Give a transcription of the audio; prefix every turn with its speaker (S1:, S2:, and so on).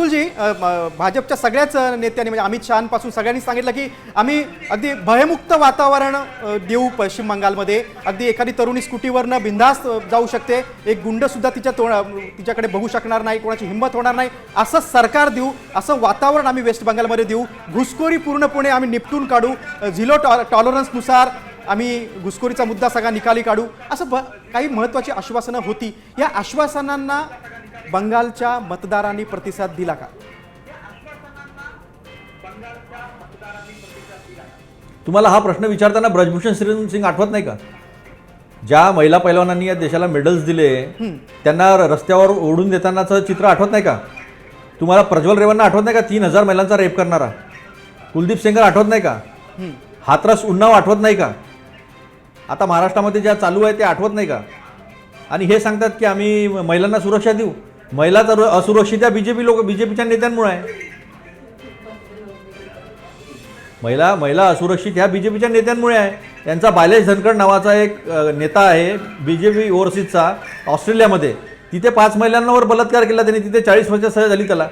S1: अतुलजी, भाजपच्या सगळ्याच नेत्यांनी म्हणजे अमित शहापासून सगळ्यांनी सांगितलं की आम्ही अगदी भयमुक्त वातावरण देऊ पश्चिम बंगालमध्ये. अगदी एखादी तरुणी स्कूटीवरनं बिंदास्त जाऊ शकते, एक गुंड सुद्धा तिच्याकडे बघू शकणार नाही, कोणाची हिंमत होणार नाही, असं सरकार देऊ, असं वातावरण आम्ही वेस्ट बंगालमध्ये देऊ. घुसखोरी पूर्णपणे आम्ही निपटून काढू, झिरो टॉलरन्सनुसार आम्ही घुसखोरीचा मुद्दा सगळा निकाली काढू, असं काही महत्त्वाची आश्वासनं होती. या आश्वासनांना बंगालच्या मतदारांनी प्रतिसाद दिला का?
S2: तुम्हाला हा प्रश्न विचारताना ब्रजभूषण शरण सिंग आठवत नाही का? ज्या महिला पैलवानांनी या देशाला मेडल्स दिले त्यांना रस्त्यावर ओढून देतानाचं चित्र आठवत नाही का? तुम्हाला प्रज्वल रेवन्ना आठवत नाही का? 3000 महिलांचा रेप करणारा. कुलदीप सेंगर आठवत नाही का? हाथरस उन्नाव आठवत नाही का? आता महाराष्ट्रामध्ये ज्या चालू आहे ते आठवत नाही का? आणि हे सांगतात की आम्ही महिलांना सुरक्षा देऊ. महिला तर असुरक्षित या बीजेपीच्या नेत्यांमुळे आहे. महिला असुरक्षित ह्या बीजेपीच्या नेत्यांमुळे आहे. त्यांचा बायलेश धनखड नावाचा एक नेता आहे बीजेपी ओव्हरसीजचा ऑस्ट्रेलियामध्ये. तिथे 5 महिलांवर बलात्कार केला त्यांनी, तिथे 40 वर्ष सजा झाली त्याला.